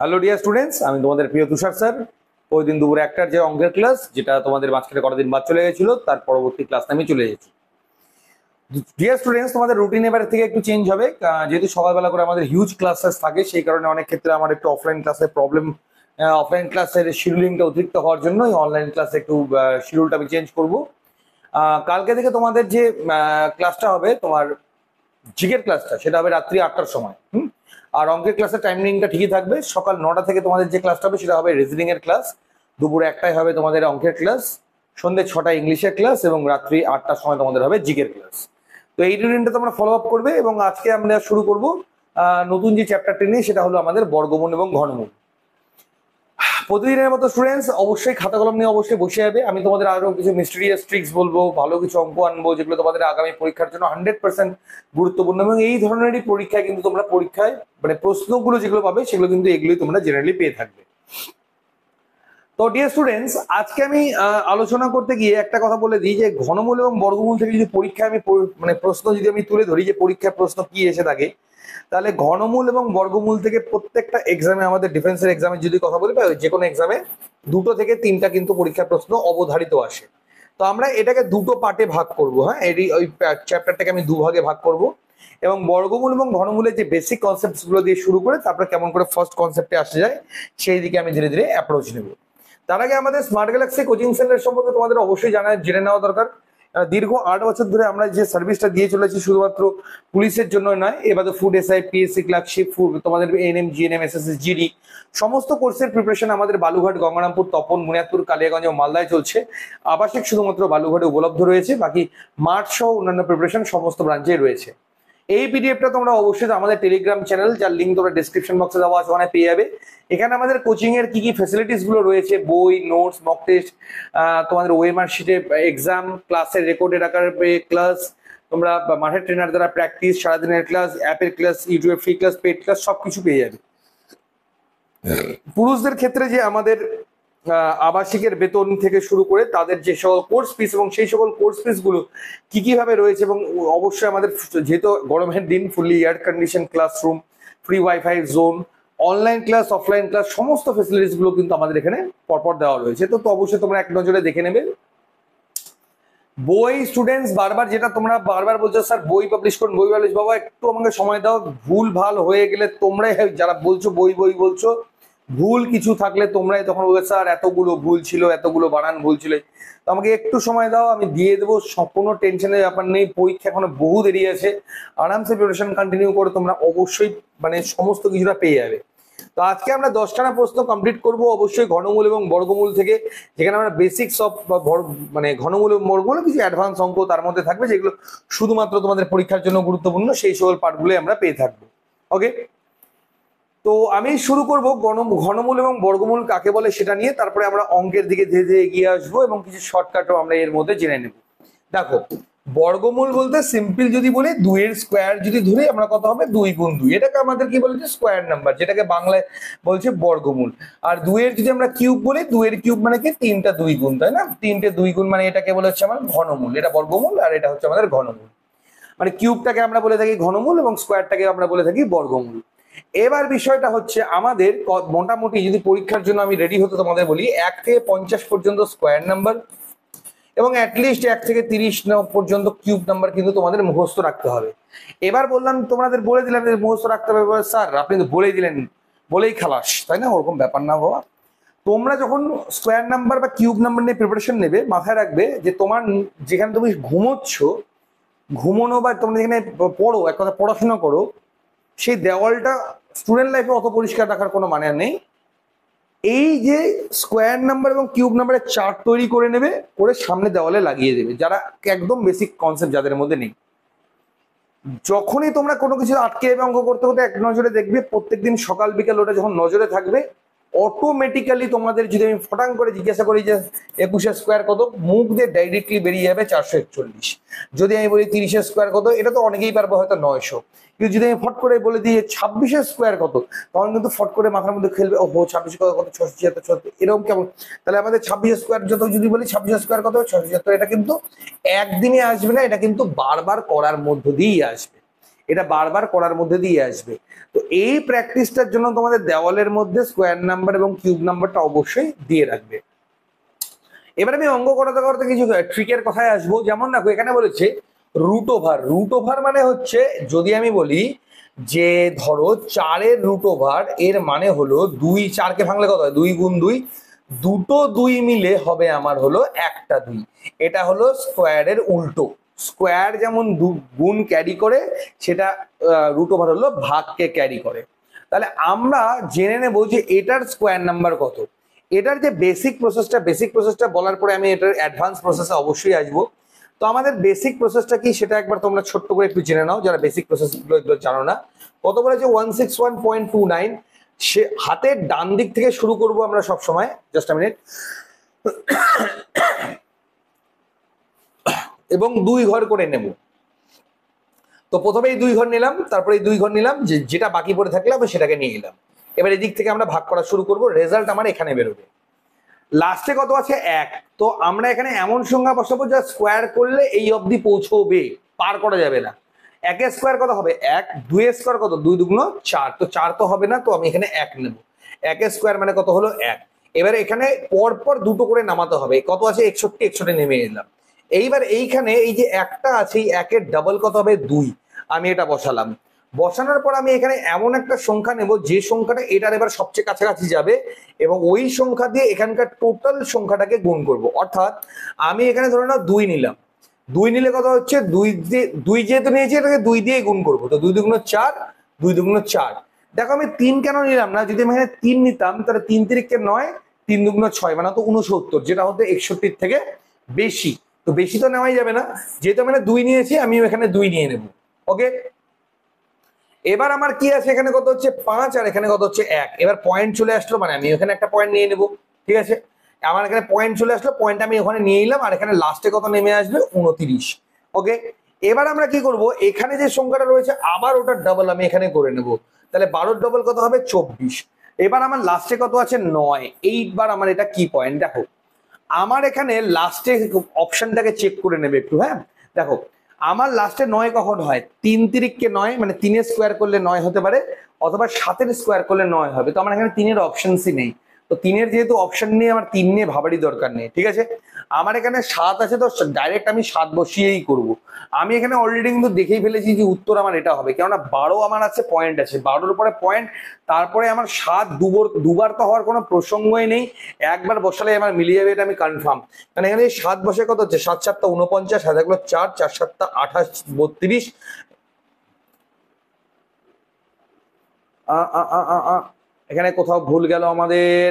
Hello dear students, আমি তোমাদের প্রিয় তুষার স্যার। ওই দিন দুপুরে একটার যে অঙ্কের ক্লাস, যেটা তোমাদের মাঝখানে কটা দিন বাদ চলে গেছিল, তার পরবর্তী ক্লাস আমি চলে এসেছি। ডিয়ার স্টুডেন্টস, তোমাদের রুটিন এবার থেকে একটু চেঞ্জ হবে, যেহেতু সকালবেলা করে আমাদের হিউজ ক্লাসেস থাকে, সেই কারণে অনেক ক্ষেত্রে আমার একটু অফলাইন ক্লাসের প্রবলেম। অফলাইন ক্লাসের শিডিউলিংটা অতিরিক্ত হওয়ার জন্য অনলাইন ক্লাসে একটু শিডিউলটা আমি চেঞ্জ করব। কালকে থেকে তোমাদের যে ক্লাসটা হবে, তোমার জিকের ক্লাসটা, সেটা হবে রাত্রি 8টার সময়। আর অঙ্কের ক্লাসের টাইমিংটা ঠিকই থাকবে, সকাল 9টা থেকে তোমাদের যে ক্লাসটা হবে সেটা হবে রিজনিং এর ক্লাস। দুপুরে 1টায় হবে তোমাদের অঙ্কের ক্লাস, সন্ধ্যে 6টায় ইংলিশের ক্লাস, এবং রাত্রি 8টার সময় তোমাদের হবে জিকের ক্লাস। তো এই রুটিনটা তোমরা ফলো আপ করবে। এবং আজকে আমরা শুরু করব নতুন যে চ্যাপ্টারটি নিয়ে, সেটা হলো আমাদের বর্গমূল এবং ঘনমূল। প্রতিদিনের মতো স্টুডেন্টস অবশ্যই খাতা কলম নিয়ে অবশ্যই বসে যাবে। আমি তোমাদের আরো কিছু মিস্টেরিয়াস ট্রিক্স বলবো, ভালো কিছু অঙ্ক আনবো, যেগুলো তোমাদের আগামী পরীক্ষার জন্য 100% গুরুত্বপূর্ণ। এবং এই ধরনেরই পরীক্ষায় কিন্তু তোমরা পরীক্ষায় মানে প্রশ্নগুলো যেগুলো পাবে, সেগুলো কিন্তু এগুলোই তোমরা জেনারেলি পেয়ে থাকবে। তো ডিয়ার স্টুডেন্টস, আজকে আমি আলোচনা করতে গিয়ে একটা কথা বলে দিই, যে ঘনমূল এবং বর্গমূল থেকে যদি পরীক্ষায় আমি মানে প্রশ্ন যদি আমি তুলে ধরি, যে পরীক্ষায় প্রশ্ন কি এসে থাকে, তাহলে ঘনমূল এবং বর্গমূল থেকে প্রত্যেকটা এক্সামে, আমাদের ডিফেন্সের এক্সামে যদি কথা বলি, বা যে কোনো এক্সামে 2 থেকে 3টা কিন্তু পরীক্ষার প্রশ্ন অবধারিত আসে। তো আমরা এটাকে দুটো পার্টে ভাগ করব। হ্যাঁ, ওই চ্যাপ্টারটাকে আমি দুভাগে ভাগ করব, এবং বর্গমূল এবং ঘনমূলের যে বেসিক কনসেপ্টস গুলো দিয়ে শুরু করে তারপরে কেমন করে ফার্স্ট কনসেপ্টে আসা যায়, সেই দিকে আমি ধীরে ধীরে অ্যাপ্রোচ নেব। তার আগে আমাদের স্মার্ট গ্যালাক্সি কোচিং সেন্টার সম্পর্কে তোমাদের অবশ্যই জেনে নেওয়া দরকার। দীর্ঘ 8 বছর ধরে আমরা যে সার্ভিসটা দিয়ে চলেছি, শুধুমাত্র পুলিশের জন্য নয়, এবারে ফুড এসআই, পিএসসি ক্লার্কশিপ, তোমাদের এএনএম, জিএনএম, এসএসসি, জিডি সমস্ত কোর্সের প্রিপারেশন আমাদের বালুঘাট, গঙ্গারামপুর, তপন, মুনিয়াদপুর, কালিয়াগঞ্জ ও মালদায় চলছে। আবাসিক শুধুমাত্র বালুঘাটে উপলব্ধ রয়েছে, বাকি মাঠ সহ অন্যান্য প্রিপারেশন সমস্ত ব্রাঞ্চে রয়েছে। এই পিডিএফটা তোমরা অবশ্যই আমাদের টেলিগ্রাম চ্যানেল, যার লিঙ্ক তোমরা ডেসক্রিপশন বক্সে দেওয়া আছে, ওখানে পেয়ে যাবে। এখানে আমাদের কোচিং এর কি কি ফ্যাসিলিটিস গুলো রয়েছে, বই, নোটস, মক টেস্ট, তোমাদের ওএমআর শিটে এক্সাম, ক্লাসের রেকর্ডের আকারে ক্লাস, তোমরা মাঠের ট্রেনার দ্বারা প্র্যাকটিস, সারাদিনের ক্লাস, অ্যাপের ক্লাস, ইউটিউবে ফ্রি ক্লাস, পেড ক্লাস, সবকিছু পেয়ে যাবে। পুরুষদের ক্ষেত্রে যে আমাদের আবাসিকের বেতন থেকে শুরু করে তাদের যে সকল কোর্স ফিস, এবং সেই সকল কোর্স ফিস গুলো কি কিভাবে রয়েছে, এবং অবশ্যই আমাদের যেহেতু গরমের দিন, fully air condition classroom, free wifi zone, online class, offline class, সমস্ত ফেসিলিটিস গুলো কিন্তু আমাদের এখানে পরপর দেওয়া রয়েছে। তো অবশ্যই তোমরা এক নজরে দেখে নেবে। বই স্টুডেন্টস বারবার যেটা তোমরা বারবার বলছো, স্যার বই পাবলিশ করুন, বই পাবলিশ, বাবা একটু আমাকে সময় দাও। ভুল ভাল হয়ে গেলে তোমরাই, যারা বলছো বই বই বলছো, ভুল কিছু থাকলে তোমরাই তখন বলবে, স্যার এতগুলো ভুল ছিল, এতগুলো বানান ভুল ছিল। তো আমাকে একটু সময় দাও, আমি দিয়ে দেবো, কোনো টেনশনের ব্যাপার নেই। পরীক্ষা এখনো বহু দেরি আছে, আরামসে প্রিপারেশন কন্টিনিউ করে তোমরা অবশ্যই মানে সমস্ত কিছুটা পেয়ে যাবে। তো আজকে আমরা 10খানা প্রশ্ন কমপ্লিট করব, অবশ্যই ঘনমূল এবং বর্গমূল থেকে, যেখানে আমরা বেসিক্স অফ মানে ঘনমূল এবং বর্গমূল, কিছু অ্যাডভান্স অঙ্ক তার মধ্যে থাকবে, যেগুলো শুধুমাত্র তোমাদের পরীক্ষার জন্য গুরুত্বপূর্ণ, সেই সকল পার্টগুলো আমরা পেয়ে থাকবো। ওকে, তো আমি শুরু করব ঘনমূল এবং বর্গমূল কাকে বলে সেটা নিয়ে, তারপরে আমরা অঙ্কের দিকে ধীরে ধীরে এগিয়ে আসবো, এবং কিছু শর্টকাটও আমরা এর মধ্যে জেনে নেব। দেখো, বর্গমূল বলতে সিম্পল যদি বলি, 2 এর স্কোয়ার যদি ধরি, আমরা কথা হবে 2 গুণ 2, এটাকে আমাদের কি বলেছে, স্কোয়ার নাম্বার, যেটাকে বাংলায় বলছে বর্গমূল। আর 2 এর যদি আমরা কিউব বলি, 2 এর কিউব মানে কি, 3টা 2 গুণ, তাই না? 3টে 2 গুণ মানে এটাকে বলে হচ্ছে আমার ঘনমূল। এটা বর্গমূল আর এটা হচ্ছে আমাদের ঘনমূল। মানে কিউবটাকে আমরা বলে থাকি ঘনমূল, এবং স্কোয়ারটাকে আমরা বলে থাকি বর্গমূল। এবার বিষয়টা হচ্ছে, আমাদের মোটামুটি যদি পরীক্ষার জন্য আমি রেডি হতে তোমাদের বলি, 1 থেকে 50 পর্যন্ত স্কোয়ার নাম্বার, এবং অ্যাটলিস্ট 1 থেকে 30 পর্যন্ত কিউব নাম্বার কিন্তু তোমাদের মুখস্থ রাখতে হবে। এবার বললাম, তোমাদের বলে দিলাম যে মুখস্থ রাখতে হবে, স্যার আপনি তো বলেই দিলেন, বলেই খালাস, তাই না? ওরকম ব্যাপার না বাবা। তোমরা যখন স্কোয়ার নাম্বার বা কিউব নাম্বার নিয়ে প্রিপারেশন নেবে, মাথায় রাখবে যে তোমার যেখানে তুমি ঘুমোচ্ছ, ঘুমোনো বা তোমরা যেখানে পড়ো, এক কথা পড়াশোনা করো, সেই দেওয়ালটা স্টুডেন্ট লাইফে অত পরিষ্কার রাখার কোনো মানে নেই। এই যে স্কোয়ার নাম্বার এবং কিউব নাম্বারের চার্ট তৈরি করে নেবে, করে সামনে দেওয়ালে লাগিয়ে দেবে, যারা একদম বেসিক কনসেপ্ট যাদের মধ্যে নেই। যখনই তোমরা কোনো কিছু আটকে যাবে অঙ্ক করতে করতে, এক নজরে দেখবে প্রত্যেকদিন সকাল বিকাল ওটা যখন নজরে থাকবে, অটোমেটিক্যালি তোমাদের যদি আমি ফটাং করে জিজ্ঞাসা করি যে 21 স্কোয়ার কত, মুখ দিয়ে ডাইরেক্টলি বেরিয়ে যাবে 441। যদি আমি বলি 30 স্কোয়ার কত, এটা তো অনেকেই পারবো হয়তো 900। কিন্তু যদি আমি ফট করে বলে দিই 26 স্কোয়ার কত, তখন কিন্তু ফট করে মাথার মধ্যে খেলবে, ও 26 কত, 676, এরকম কেমন। তাহলে আমাদের 26 স্কোয়ার যত যদি বলি 26 স্কোয়ার কত, 676, এটা কিন্তু একদিনে আসবে না, এটা কিন্তু বারবার করার মধ্য দিয়েই আসবে। এটা বারবার করার মধ্যে দিয়ে আসবে। তো এই প্র্যাকটিসটার জন্য তোমাদের দেওয়ালের মধ্যে স্কোয়ার নাম্বার এবং কিউব নাম্বারটা অবশ্যই দিয়ে রাখবে। এবার আমি অঙ্ক করাতে করতে কিছু ট্রিকের কথায় আসবো। যেমন দেখো এখানে বলেছে রুট ওভার। রুট ওভার মানে হচ্ছে, যদি আমি বলি যে ধরো 4-এর রুট ওভার, এর মানে হলো 2, 4কে ভাঙলে কত হয়, 2 গুণ 2, দুটো 2 মিলে হবে আমার হলো একটা 2। এটা হলো স্কোয়ারের উল্টো। স্কোয়ার যেমন গুণ ক্যারি করে, সেটা রুট ওভার হলো ভাগকে ক্যারি করে। তাহলে আমরা জেনে নেব যে এটার স্কোয়ার নাম্বার কত। এটার যে বেসিক প্রসেসটা বলার পরে আমি এটার অ্যাডভান্স প্রসেসে অবশ্যই আসবো। তো আমাদের বেসিক প্রসেসটা কি সেটা একবার তোমরা ছোট্ট করে একটু জেনে নাও, যারা বেসিক প্রসেসগুলো এগুলো জানো না। কত বলেছে 161.29। সে হাতের ডান দিক থেকে শুরু করব আমরা সব সময়। Just a minute. এবং 2 ঘর করে নেব। তো প্রথমে এই 2 ঘর নিলাম, তারপরে এই 2 ঘর নিলাম, যেটা বাকি পড়ে থাকলে আমি সেটাকে নিয়ে নিলাম। এবার এদিক থেকে আমরা ভাগ করা শুরু করব। রেজাল্ট আমার এখানে বেরোবে। লাস্টে কত আছে 1। তো আমরা এখানে এমন সংখ্যা বসাবো যা স্কোয়ার করলে এই অবধি পৌঁছবে, পার করা যাবে না। 1-এর স্কোয়ার কত হবে 1, 2-এর স্কোয়ার কত 2 দুগুণ 4, তো 4 তো হবে না, তো আমি এখানে 1 নেব। 1-এর স্কোয়ার মানে কত হলো 1। এবারে এখানে পরপর দুটো করে নামাতে হবে। কত আছে 61 নেমে এলাম। এইবার এইখানে এই যে একটা আছে, এই 1-এর ডাবল কত হবে 2, আমি এটা বসালাম। বসানোর পর আমি এখানে এমন একটা সংখ্যা নেব যে সংখ্যাটা এটার এবার সবচেয়ে কাছাকাছি যাবে, এবং ওই সংখ্যা দিয়ে এখানকার টোটাল সংখ্যাটাকে গুণ করব। অর্থাৎ আমি এখানে ধরে নাও 2 নিলাম। 2 নিলে কত হচ্ছে 2 যেহেতু নিয়েছি এটাকে 2 দিয়ে গুণ করবো। তো 2 দুগুণ 4, 2 দুগুণ 4। দেখো আমি 3 কেন নিলাম না, যদি আমি এখানে 3 নিতাম তাহলে 3 তিরিকে 9, 3 দুগুণ 6 মানে তো 69, যেটা হতে 61 থেকে বেশি। তো বেশি তো নেওয়াই যাবে না, যেহেতু আমি 2 নিয়েছি আমি এখানে 2 নিয়ে নেব। ওকে, এবার আমার কি আছে, এখানে কত হচ্ছে 5 আর এখানে কত হচ্ছে 1। এবার পয়েন্ট চলে আসলো, মানে আমি এখানে একটা পয়েন্ট নিয়ে নেব। ঠিক আছে, আমার এখানে পয়েন্ট চলে আসলো, পয়েন্ট আমি ওখানে নিয়ে নিলাম, আর এখানে লাস্টে কত নেমে আসবে 29। ওকে, এবার আমরা কি করব, এখানে যে সংখ্যাটা রয়েছে আবার ওটার ডাবল আমি এখানে করে নেব। তাহলে 12-র ডাবল কত হবে 24। এবার আমার লাস্টে কত আছে 9। এইবার আমার এটা কি পয়েন্ট দেখো, আমার এখানে লাস্টে অপশনটাকে চেক করে নেবে একটু। হ্যাঁ দেখো, আমার লাস্টে 9 কখন হয়, 3 তিরিককে 9 মানে 3-এর স্কোয়ার করলে 9 হতে পারে, অথবা 7-এর স্কোয়ার করলে 9 হবে। তো আমার এখানে 3-এর অপশনসই নেই। তো 3-এর যেহেতু অপশন নেই, আমার 3 নিয়ে ভাবারই দরকার নেই। ঠিক আছে, আমার এখানে 7 আছে, তো ডাইরেক্ট আমি 7 বসিয়েই করব। আমি এখানে অলরেডি কিন্তু দেখেই ফেলেছি যে উত্তর আমার এটা হবে, কেননা 12 আমার আছে, পয়েন্ট আছে, 12-র পরে পয়েন্ট, তারপরে আমার 7 দুবার তো হওয়ার কোনো প্রসঙ্গই নেই। একবার বসালে আমার মিলিয়ে যাবে, এটা আমি কনফার্ম। কারণ এখানে 7 বসে কত হচ্ছে 7 7 49, 7 4, 4 7 28, 32। এখানে কোথাও ভুল গেল আমাদের,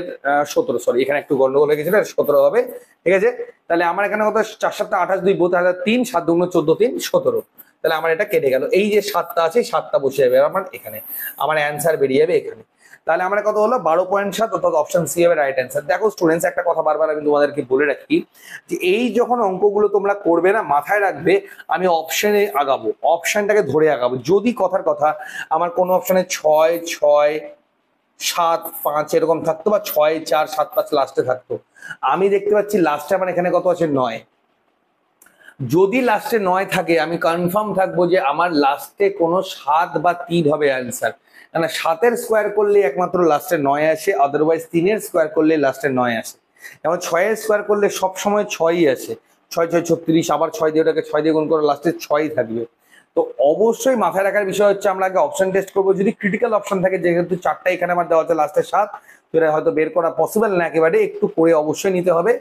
17, সরি এখানে একটু গন্ডগোল হয়ে গেছিল, 17 হবে। ঠিক আছে, তাহলে আমার এখানে কত 4 7 28, 2 3, 7 2 14, 3 17। তাহলে আমার এটা কেটে গেল। এই যে 7টা আছে, 7টা বসে যাবে আমার এখানে, আমার অ্যান্সার বেরিয়ে যাবে এখানে। তাহলে আমার কত হলো 12.7, অর্থাৎ অপশন সি হবে রাইট অ্যান্সার। দেখো স্টুডেন্টস, একটা কথা বারবার আমি তোমাদেরকে বলে রাখি যে এই যখন অঙ্কগুলো তোমরা করবে না, মাথায় রাখবে আমি অপশনে আগাবো, অপশনটাকে ধরে আগাবো। যদি কথার কথা আমার কোনো অপশনে 6 6 7 5 এরকম থাকতো, বা 6 4 7 5 লাস্টে থাকতো, আমি দেখতে পাচ্ছি লাস্টে আমার এখানে কত আছে 9। যদি লাস্টে 9 থাকে, আমি কনফার্ম থাকবো যে আমার লাস্টে কোনো 7 বা 3 হবে অ্যান্সার। কেন 7-এর স্কোয়ার করলে একমাত্র লাস্টে 9 আসে, আদারওয়াইজ 3-এর স্কোয়ার করলে লাস্টে 9 আসে। যেমন 6-এর স্কোয়ার করলে সবসময় 6ই আছে, 6 6 36, আবার 6 দিয়ে ওটাকে 6 দিয়ে গুণ করে লাস্টে 6ই থাকবে। তো অবশ্যই মাথায় রাখার বিষয় হচ্ছে আমরা আগে অপশন টেস্ট করবো। যদি ক্রিটিক্যাল অপশন থাকে, যেহেতু 4টা এখানে আমার দেওয়া আছে, লাস্টে 7, তো এটা হয়তো বের করা পসিবল না, একেবারে একটু করে অবশ্যই নিতে হবে।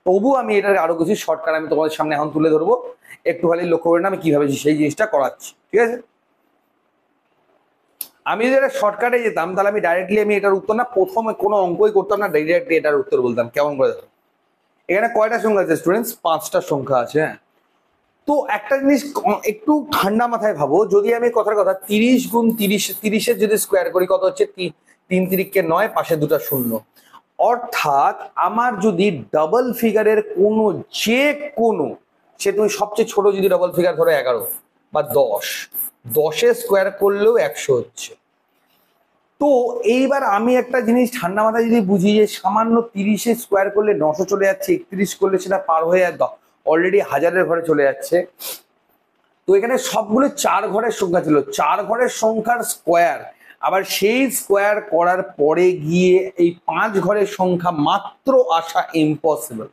তবু আমি এটার আরো কিছু শর্টকাট আমি তোমাদের সামনে এখন তুলে ধরবো, একটু খালি লক্ষ্য করে না আমি কিভাবে সেই জিনিসটা করাচ্ছি। ঠিক আছে, আমি যদি এটা শর্টকাটে যেতাম, তাহলে আমি ডাইরেক্টলি আমি এটার উত্তর না প্রথমে কোনো অঙ্কই করতাম না, ডাইরেক্টলি এটার উত্তর বলতাম। কেমন করে দেখো, এখানে কয়টা সংখ্যা আছে স্টুডেন্টস, 5টা সংখ্যা আছে। হ্যাঁ, তো একটা জিনিস একটু ঠান্ডা মাথায় ভাবো, যদি আমি কথার কথা 30 গুণ 30, 30-এর যদি স্কোয়ার করি কত হচ্ছে 3 তিরিককে 9, পাশে দুটো শূন্য। অর্থাৎ আমার যদি ডাবল ফিগারের কোনো যে কোনো, সে তুমি সবচেয়ে ছোট যদি ডাবল ফিগার ধরো 11 বা 10, 10-এর স্কোয়ার করলেও 100 হচ্ছে। তো এইবার আমি একটা জিনিস ঠান্ডা মাথায় যদি বুঝি যে সামান্য 30-এর স্কোয়ার করলে 900 চলে যাচ্ছে, 31 করলে সেটা পার হয়ে অলরেডি 1000-এর ঘরে চলে যাচ্ছে, তো এখানে সবগুলো 4 ঘরের সংখ্যা ছিল, 4 ঘরের সংখ্যার স্কোয়ার, আবার সেই স্কোয়ার করার পরে গিয়ে এই 5 ঘরের সংখ্যা মাত্র আসা ইম্পসিবল।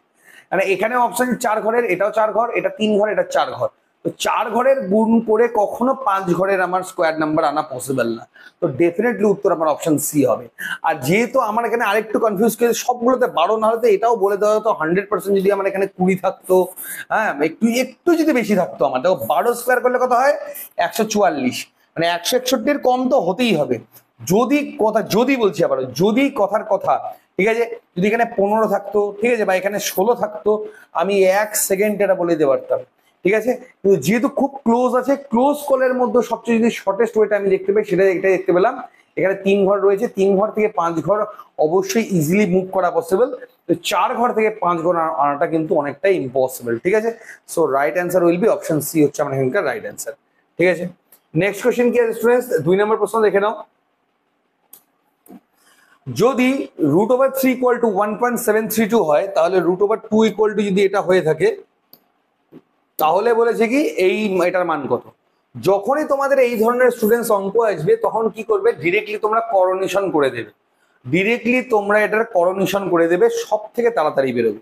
মানে এখানে অপশন 4 ঘরের, এটাও 4 ঘর, এটা 3 ঘর, এটা 4 ঘর। তো 4 ঘরের গুণ করে কখনো 5 ঘরের আমার স্কোয়ার নাম্বার আনা পসিবল না। তো ডেফিনেটলি উত্তর আমার অপশন সি হবে। আর যেহেতু আমার এখানে আরেকটু কনফিউজ করে সবগুলোতে 12 না হলে এটাও বলে দেওয়া হতো 100% যদি আমার এখানে 20 থাকতো, হ্যাঁ একটু যদি বেশি থাকতো, আমার দেখো 12 স্কোয়ার করলে কত হয় 144, মানে 161 কম তো হতেই হবে। যদি বলছি আবার, যদি কথার কথা, ঠিক আছে, যদি এখানে 15 থাকতো, ঠিক আছে, বা এখানে 16 থাকতো, আমি 1 সেকেন্ড এটা বলে দিতে পারতাম, ঠিক আছে। কিন্তু যেহেতু খুব ক্লোজ আছে, ক্লোজ কলের মধ্যে সবচেয়ে যদি শর্টেস্ট ওয়েটা আমি দেখতে পাই সেটা এটা দেখতে পেলাম। এখানে 3 ঘর রয়েছে, 3 ঘর থেকে 5 ঘর অবশ্যই ইজিলি মুভ করা পসিবল। তো 4 ঘর থেকে 5 ঘর আনাটা কিন্তু অনেকটাই ইম্পসিবল, ঠিক আছে। So right answer will be option C হচ্ছে আমার এখানকার রাইট অ্যান্সার, ঠিক আছে। নেক্সট কোশ্চেন কি আছে স্টুডেন্টস, 2 নম্বর প্রশ্ন দেখে নাও। যদি √3 ইকুয়াল টু 1.732 হয়, তাহলে √2 ইকুয়াল টু যদি এটা হয়ে থাকে, তাহলে বলেছে কি এই এটার মান কত। যখনই তোমাদের এই ধরনের স্টুডেন্টস অঙ্ক আসবে তখন কি করবে, ডিরেক্টলি তোমরা করোনেশন করে দেবে, ডিরেক্টলি তোমরা এটার করোনেশন করে দেবে, সব থেকে তাড়াতাড়ি বেরোবে।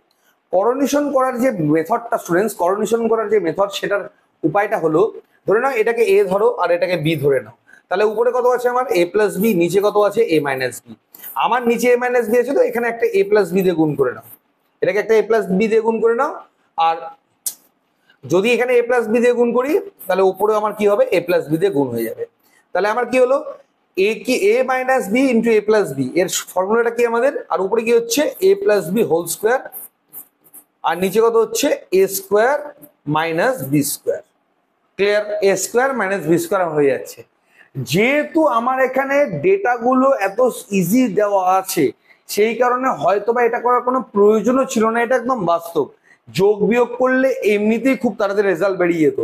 করোনেশন করার যে মেথডটা স্টুডেন্টস, করোনেশন করার যে মেথড, সেটার উপায়টা হলো, ধরে নাও এটাকে এ ধরো আর এটাকে বি ধরে নাও, তাহলে উপরে কত আছে আমার এ প্লাস বি, নিচে কত আছে এ মাইনাস বি। আমার নিচে এ মাইনাস বি আছে, তো এখানে একটা এ প্লাস বি দিয়ে গুণ করে নাও, এটাকে একটা এ প্লাস বি দিয়ে গুণ করে নাও। আর যদি এখানে এ প্লাস বি দিয়ে গুণ করি, তাহলে উপরে আমার কি হবে এ প্লাস বি দিয়ে গুণ হয়ে যাবে। তাহলে আমার কি হলো এ কি A minus B into A plus B, এর ফর্মুলাটা কি আমাদের, আর উপরে কি হচ্ছে A plus B whole square, আর নিচে কত হচ্ছে A square minus B square. Clear, A square minus B square হয়ে যাচ্ছে। যেহেতু আমার এখানে ডেটাগুলো এত ইজি দেওয়া আছে, সেই কারণে হয়তোবা এটা করার কোনো প্রয়োজনও ছিল না, এটা একদম বাস্তব। যোগ বিয়োগ করলে এমনিতেই খুব তাড়াতাড়ি রেজাল্ট বেরিয়ে যেত,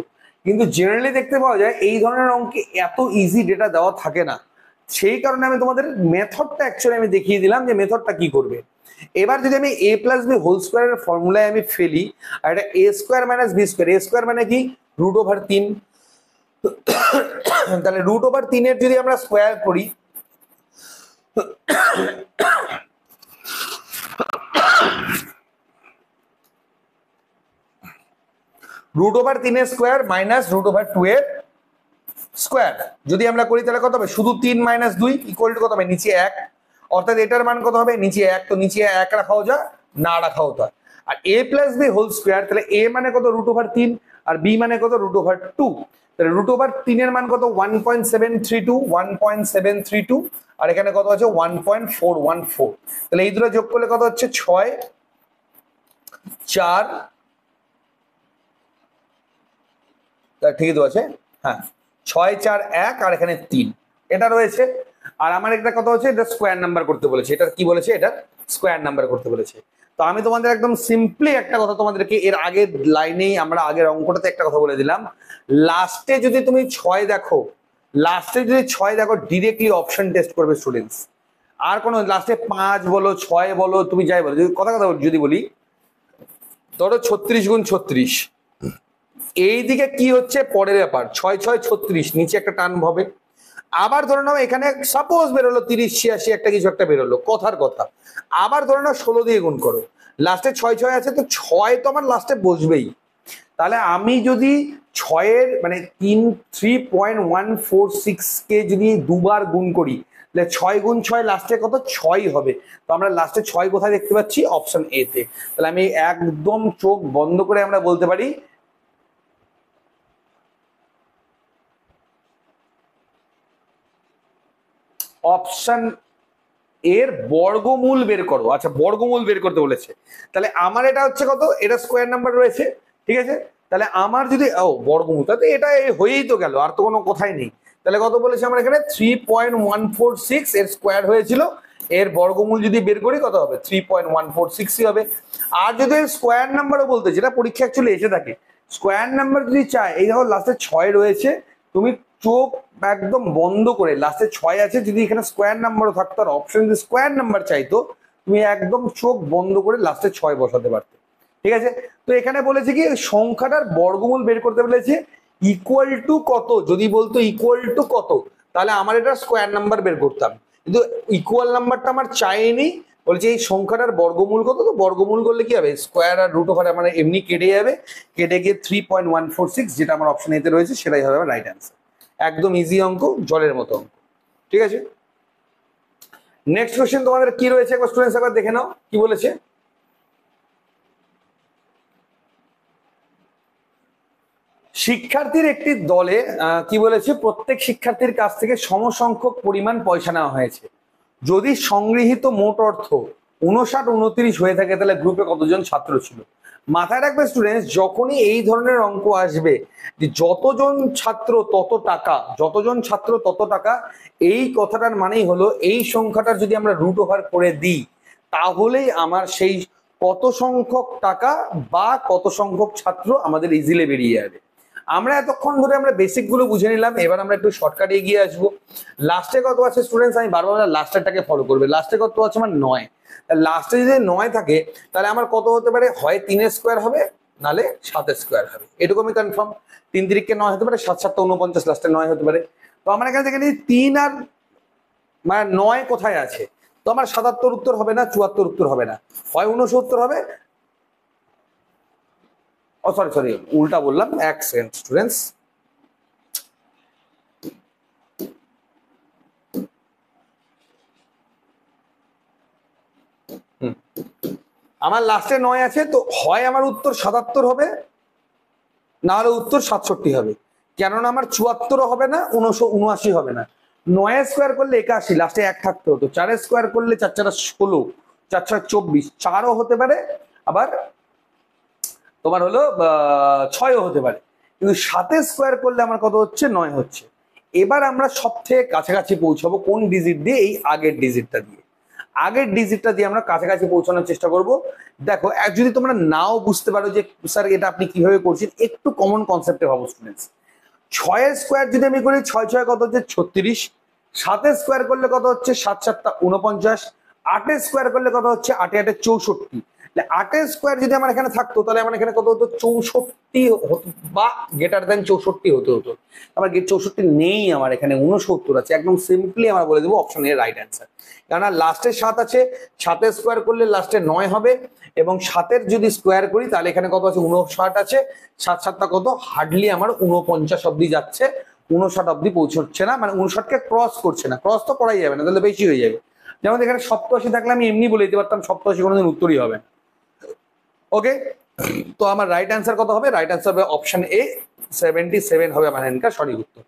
কিন্তু জেনারেলি দেখতে পাওয়া যায় এই ধরনের অঙ্কে এত ইজি ডেটা দেওয়া থাকে না। সেই কারণে আমি তোমাদের মেথডটা অ্যাকচুয়ালি আমি দেখিয়ে দিলাম যে মেথডটা কি করবে। এবার যদি আমি এ প্লাস বি হোল স্কোয়ারের ফর্মুলায় আমি ফেলি, আর এটা এ স্কোয়ার মাইনাস বি স্কোয়ার, এ স্কোয়ার মানে কি √3, তাহলে √3 যদি আমরা স্কোয়ার করি, √3 এর স্কোয়ার মাইনাস √2 এর স্কোয়ার যদি আমরা করি, তাহলে কত হবে শুধু 3 মাইনাস 2 ইকুয়াল টু কত হবে নিচে 1, অর্থাৎ এটার মান কত হবে নিচে 1, তো নিচে 1 রাখাও যা না রাখাও তা। আর এ প্লাস বি হোল স্কোয়ার, তাহলে এ মানে কত √3 আর বি মানে কত √2, তাহলে √3 এর মান কত 1.732, আর এখানে কত আছে 1.414, তাহলে এই দুটো যোগ করলে কত হচ্ছে 6 4, ঠিকই তো আছে, হ্যাঁ 6 4 1, আর এখানে 3 এটা রয়েছে। আর আমার এটা কত হচ্ছে, এটা স্কোয়ার নাম্বার করতে বলেছে, এটা কি বলেছে, এটা স্কোয়ার নাম্বার করতে বলেছে। তো আমি তোমাদের একদম সিম্পলি একটা কথা তোমাদেরকে এর আগের লাইনেই, আমরা আগের অঙ্কটাতে একটা কথা বলে দিলাম, লাস্টে যদি তুমি 6 দেখো, লাস্টে যদি 6 দেখো ডিরেক্টলি অপশন টেস্ট করবে স্টুডেন্টস। আর কোনো লাস্টে 5 বলো 6 বলো তুমি যাই বলো, যদি কথা যদি বলি, ধরো 36 গুণ 36, এই দিকে কি হচ্ছে পরের ব্যাপার, 6 6 36, নিচে একটা টান হবে। আবার ধরে নাও এখানে সাপোজ বেরোলো 30 86 একটা কিছু একটা বেরোলো, কথার কথা, আবার ধরে নাও 16 দিয়ে গুণ করো, লাস্টে 6 6 আছে, তো 6 তো আমার লাস্টে বসবেই। তাহলে আমি যদি 6 মানে 3.146 কে যদি দুবার গুণ করি, তাহলে 6 গুণ 6 লাস্টে কত 6 হবে। তো আমরা লাস্টে 6 কোথায় দেখতে পাচ্ছি, অপশন এ তে। তাহলে আমি একদম চোখ বন্ধ করে আমরা বলতে পারি অপশন এর বর্গমূল বের করো। আচ্ছা বর্গমূল বের করতে বলেছে, তাহলে আমার এটা হচ্ছে কত, এটা স্কোয়ার নাম্বার রয়েছে, ঠিক আছে। তাহলে আমার যদি বর্গমূল, তাহলে এটা হয়েই তো গেল, আর তো কোনো কথাই নেই। তাহলে কত বলেছে আমার এখানে 3.146 এর স্কোয়ার হয়েছিল, এর বর্গমূল যদি বের করি কত হবে 3.146 হবে। আর যদি স্কোয়ার নাম্বারও বলতে, যেটা পরীক্ষা অ্যাকচুয়ালি এসে থাকে, স্কোয়ার নাম্বার যদি চায়, এই দেখো লাস্টে 6 রয়েছে, তুমি চোখ একদম বন্ধ করে, লাস্টে 6 আছে, যদি এখানে স্কোয়ার নাম্বারও থাকতো আর অপশন যদি স্কোয়ার নাম্বার চাইতো, তুমি একদম চোখ বন্ধ করে লাস্টে 6 বসাতে পারতে, ঠিক আছে। তো এখানে বলেছে কি সংখ্যাটার বর্গমূল বের করতে বলেছে, ইকুয়াল টু কত, যদি বলতো ইকুয়াল টু কত তাহলে আমার এটা স্কোয়ার নাম্বার বের করতাম, কিন্তু ইকুয়াল নাম্বারটা আমার চাইনি, বলছে এই সংখ্যাটার বর্গমূল কত, তো বর্গমূল করলে কি হবে, স্কোয়ার আর রুট ওভার আমার এমনি কেটে যাবে, কেটে গিয়ে 3.146 যেটা আমার অপশন এতে রয়েছে সেটাই হবে আমার রাইট অ্যান্সার। একদম ইজি অঙ্ক, জলের মতো অঙ্ক। ঠিক আছে, নেক্সট কোশ্চেন তোমাদের কি রয়েছে একবার স্টুডেন্টস একবার দেখে নাও কি বলেছে। শিক্ষার্থীর একটি দলে কি বলেছে, প্রত্যেক শিক্ষার্থীর কাছ থেকে সমসংখ্যক পরিমাণ পয়সা নেওয়া হয়েছে, যদি সংগৃহীত মোট অর্থ 59-29 হয়ে থাকে তাহলে গ্রুপে কতজন ছাত্র ছিল। মাথায় রাখবে স্টুডেন্টস, যখনই এই ধরনের অঙ্ক আসবে যে যতজন ছাত্র তত টাকা, যতজন ছাত্র তত টাকা, এই কথাটার মানেই হলো এই সংখ্যাটার যদি আমরা রুট ওভার করে দিই তাহলেই আমার সেই কত সংখ্যক টাকা বা কত সংখ্যক ছাত্র আমাদের ইজিলি বেরিয়ে যাবে। আমরা এতক্ষণ ধরে আমরা বেসিক গুলো বুঝে নিলাম, এবার আমরা একটু শর্টকাটে এগিয়ে আসবো। লাস্টে কত আছে স্টুডেন্টস, আমি বারবার লাস্টেরটাকে ফলো করবে, লাস্টে কত আছে আমার 9, লাস্টে যদি 9 থাকে তাহলে আমার কত হতে পারে, হয় 3 স্কোয়ার হবে নালে 7 স্কোয়ার হবে, এটুকু আমি কনফার্ম। 3 3 9 হতে পারে, 7 7 49, লাস্টে 9 হতে পারে। তো আমরা এখানে দেখে নিই 3 আর মানে 9 কোথায় আছে, তো আমার 77 উত্তর হবে না, 74 উত্তর হবে না, হয় 69 হবে, ও সরি সরি উল্টা বললাম, এক সেকেন্ড স্টুডেন্টস, আমার লাস্টে 9 আছে, তো হয় আমার উত্তর 77 হবে না হলে উত্তর 67 হবে, কেননা আমার 74 হবে না, 79 হবে না। 9 স্কোয়ার করলে 81, লাস্টে 1 থাকতে হতো। 4 স্কোয়ার করলে 4 4 16, 4 4 24, 4ও হতে পারে, আবার তোমার হলো 6ও হতে পারে, কিন্তু 7 স্কোয়ার করলে আমার কত হচ্ছে, 9 হচ্ছে। এবার আমরা সব থেকে কাছাকাছি পৌঁছাবো কোন ডিজিট দিয়ে, এই আগের ডিজিটটা দিয়ে, আগের ডিজিটটা দিয়ে আমরা কাছাকাছি পৌঁছানোর চেষ্টা করব। দেখো যদি তোমরা নাও বুঝতে পারো যে স্যার এটা আপনি কিভাবে করছেন, একটু কমন কনসেপ্টে ভাবো স্টুডেন্টস। 6 স্কোয়ার যদি আমি করি, 6 6 কত হচ্ছে 36, 7 স্কোয়ার করলে কত হচ্ছে 7 7 49, 8 স্কোয়ার করলে কত হচ্ছে 8 8 64, 8 স্কোয়ার যদি আমার এখানে থাকতো তাহলে আমার এখানে কত হতো 64 বা গ্রেটার দেন 64 হতে হতো, আমার 64 নেই, আমার এখানে 69 আছে। একদম সিম্পলি আমরা বলে দেবো অপশন এর রাইট অ্যান্সার, কেননা লাস্টে 7 আছে, 7 স্কোয়ার করলে লাস্টে 9 হবে, এবং 7 যদি স্কোয়ার করি তাহলে এখানে কত আছে 59 আছে, 7 7টা কত হার্ডলি আমার 49 অব্দি যাচ্ছে, 59 অব্দি পৌঁছচ্ছে না, মানে 59কে ক্রস করছে না, ক্রস তো করাই যাবে না, তাহলে বেশি হয়ে যাবে। যেমন এখানে 87 থাকলে আমি এমনি বলে দিতে পারতাম 87 কোনোদিন উত্তরই হবে না। ওকে, তো আমার রাইট অ্যান্সার কত হবে, রাইট অ্যান্সার হবে অপশন এ 77 হবে আমার এখানকার সঠিক উত্তর।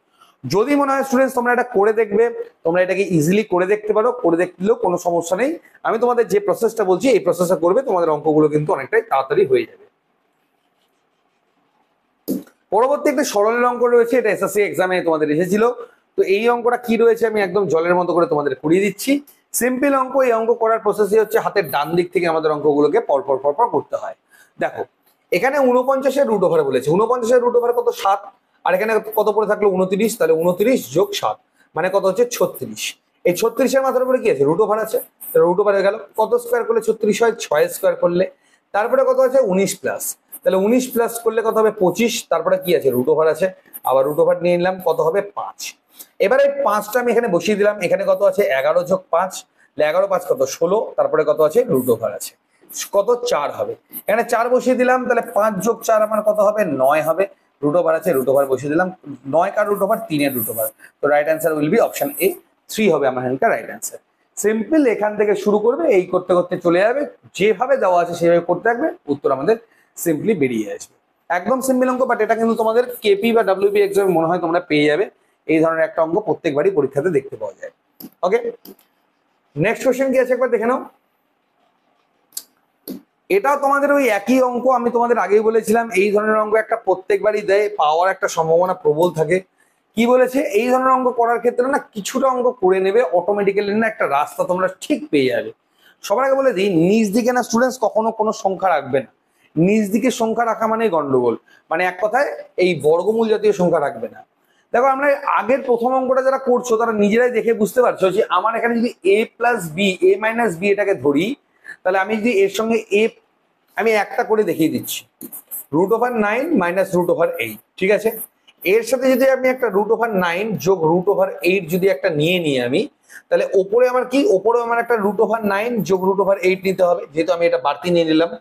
যদি মনে হয় স্টুডেন্টস তোমরা এটা করে দেখবে, তোমরা এটাকে ইজিলি করে দেখতে পারো, করে দেখলেও কোনো সমস্যা নেই, আমি তোমাদের যে প্রসেসটা বলছি এই প্রসেসটা করবে, তোমাদের অঙ্কগুলো কিন্তু অনেকটাই তাড়াতাড়ি হয়ে যাবে। পরবর্তী একটা সরলের অঙ্ক রয়েছে, এটা এসএসসি এক্সামে তোমাদের এসেছিল, তো এই অঙ্কটা কি রয়েছে আমি একদম জলের মতো করে তোমাদের করিয়ে দিচ্ছি। সিম্পল অঙ্ক, এই অঙ্ক করার প্রসেসই হচ্ছে হাতের ডান দিক থেকে আমাদের অঙ্কগুলোকে পরপর পরপর করতে হয়। দেখো এখানে 49-এর রুট ওভার বলেছে, 49-এর রুট ওভার কত 7, আর এখানে কত পড়ে থাকলো 29, তাহলে 29 যোগ 7 মানে কত হচ্ছে 36, এই 36-এর মাথার উপরে কি আছে রুট ওভার আছে, রুট ওভার হয়ে গেল, কত স্কোয়ার করলে 36 হয়, 6 স্কোয়ার করলে, তারপরে কত আছে 19 প্লাস, তাহলে 19 প্লাস করলে কত হবে 25, তারপরে কি আছে রুট ওভার আছে, আবার রুট ওভার নিয়ে নিলাম, কত হবে 5। এবারে 5টা আমি এখানে বসিয়ে দিলাম, এখানে কত আছে 11 যোগ 5, 11 5 কত 16, তারপরে কত আছে রুট ওভার আছে, কত 4 হবে, এখানে 4 বসিয়ে দিলাম, তাহলে 5 যোগ 4 আমার কত হবে 9 হবে, রুট ওভার আছে, রুট ওভার বসিয়ে দিলাম, 9 কার রুট ওভার 3 এর রুট ওভার, তো right answer will be option A 3 হবে আমার এখানকার রাইট অ্যান্সার। সিম্পল, এখান থেকে শুরু করবে, এই করতে করতে চলে যাবে, যেভাবে দেওয়া আছে সেভাবে করতে থাকবে, উত্তর আমাদের সিম্পলি বেরিয়ে আসবে। একদম সিম্পল অঙ্ক, বাট এটা কিন্তু তোমাদের কেপি বা ডাব্লিউপি এক্সামে মনে হয় তোমরা পেয়ে যাবে, এই ধরনের একটা অঙ্ক প্রত্যেকবারই পরীক্ষাতে দেখতে পাওয়া যায়। ওকে, নেক্সট কোশ্চেন কি আছে একবার দেখে নাও। এটাও তোমাদের ওই একই অঙ্ক, আমি তোমাদের আগেই বলেছিলাম এই ধরনের অঙ্ক একটা প্রত্যেকবারই দেয়, পাওয়ার একটা সম্ভাবনা প্রবল থাকে। কি বলেছে, এই ধরনের অঙ্ক করার ক্ষেত্রে না কিছুটা অঙ্ক করে নেবে অটোমেটিক্যালি, না একটা রাস্তা তোমরা ঠিক পেয়ে যাবে। সবার আগে বলে দিই, নিজ দিকে না স্টুডেন্টস কখনো কোনো সংখ্যা রাখবে না, নিজ দিকে সংখ্যা রাখা মানে গন্ডগোল, মানে এক কথায় এই বর্গমূল জাতীয় সংখ্যা রাখবে না। দেখো আমরা আগের প্রথম অঙ্কটা যারা করছো তারা নিজেরাই দেখে বুঝতে পারছো যে আমার এখানে যদি a plus B, a minus B এটাকে ধরি, তাহলে আমি যদি এর সঙ্গে এ, আমি একটা করে দেখিয়ে দিচ্ছি, √9 - √8, ঠিক আছে। এর সাথে যদি আমি একটা √9 যোগ √8 যদি একটা নিয়ে নিই আমি, তাহলে ওপরে আমার কি, ওপরে আমার একটা √9 যোগ √8 নিতে হবে, যেহেতু আমি এটা বাড়তি নিয়ে নিলাম।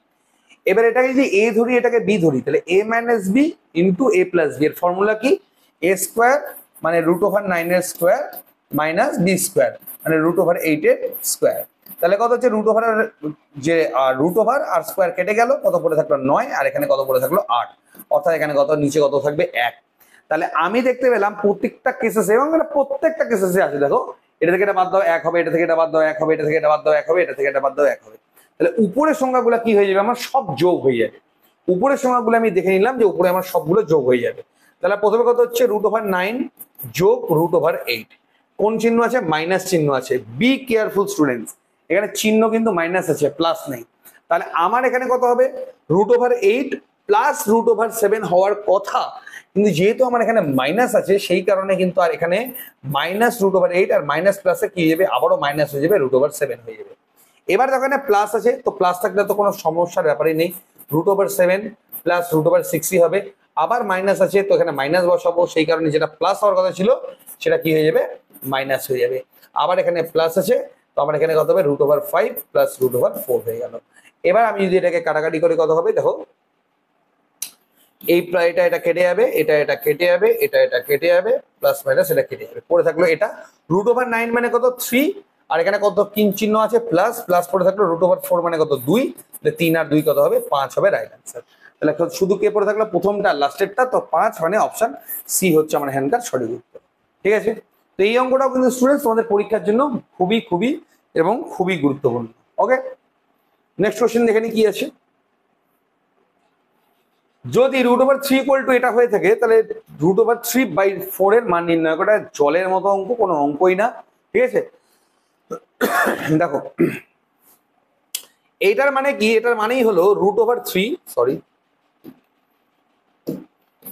এবার এটাকে যদি a ধরি, এটাকে b ধরি, তাহলে a - b into a + b এর ফর্মুলা কি, a স্কোয়ার মানে √9 এর স্কোয়ার মাইনাস b স্কোয়ার মানে √8 এর স্কোয়ার। তাহলে কত হচ্ছে, যে √ আর স্কোয়ার কেটে গেল, কত পড়ে থাকলো 9, আর এখানে কত পড়ে থাকলো 8, অর্থাৎ এখানে কত, নিচে কত থাকবে 1। তাহলে আমি দেখতে পেলাম প্রত্যেকটা কেসেসে, এবং এটা প্রত্যেকটা কেসেসে আছে, দেখো এটা থেকে এটা বাদ দাও 1 হবে, এটা থেকে এটা বাদ দাও 1 হবে, এটা থেকে এটা বাদ দাও 1 হবে, এটা থেকে এটা বাদ দাও 1 হবে। তাহলে উপরের সংখ্যাগুলো কি হয়ে যাবে, আমার সব যোগ হয়ে যাবে। উপরের সংখ্যাগুলো আমি দেখে নিলাম যে উপরে আমার সবগুলো যোগ হয়ে যাবে। তাহলে প্রথমে কত হচ্ছে, √9 যোগ √8, কোন চিহ্ন আছে, মাইনাস চিহ্ন আছে। বি কেয়ারফুল স্টুডেন্টস, এখানে চিহ্ন কিন্তু মাইনাস আছে, প্লাস নেই। তাহলে আমার এখানে কত হবে, √8 প্লাস √7 হওয়ার কথা, কিন্তু যেহেতু আমার এখানে মাইনাস আছে, সেই কারণে কিন্তু আর এখানে মাইনাস √8 আর মাইনাস প্লাসে কি হয়ে যাবে, আবারও মাইনাস হয়ে যাবে, √7 হয়ে যাবে। এবার দেখো এখানে প্লাস আছে, তো প্লাস থাকলে তো কোনো সমস্যার ব্যাপারই নেই, √7 প্লাস √6ই হবে। আবার মাইনাস আছে, তো এখানে মাইনাস বসাবো, সেই কারণে যেটা প্লাস হওয়ার কথা ছিল সেটা কি হয়ে যাবে, মাইনাস হয়ে যাবে। আবার এখানে প্লাস আছে, তো আমার এখানে কত হবে, √5 প্লাস √4 হয়ে গেল। এবার আমি যদি এটাকে কাটাকাটি করে কত হবে, দেখো এই এটা কেটে যাবে, এটা কেটে যাবে, এটা কেটে যাবে, প্লাস মাইনাস এটা কেটে যাবে, পড়ে থাকলো এটা √9 মানে কত 3, আর এখানে কত চিহ্ন আছে প্লাস, প্লাস পড়ে থাকলো √4 মানে কত 2, 3 আর 2 কত হবে 5 হবে রাইট অ্যান্সার। তাহলে শুধু কে পড়ে থাকলো, প্রথমটা লাস্টেরটা, তো 5 মানে অপশন সি হচ্ছে আমার হ্যান্ডকার সঠিক উত্তর। ঠিক আছে, তো এই অঙ্কটাও কিন্তু স্টুডেন্টস তোমাদের পরীক্ষার জন্য খুবই খুবই এবং খুবই গুরুত্বপূর্ণ। ওকে, নেক্সট কোশ্চেন দেখে নি কি আছে। যদি √3 এটা হয়ে থাকে, তাহলে √3/4 এর মান নির্ণয় করা, জলের মতো অঙ্ক, কোনো অঙ্কই না। ঠিক আছে, দেখো এইটার মানে কি, এটার মানেই হলো √3, সরি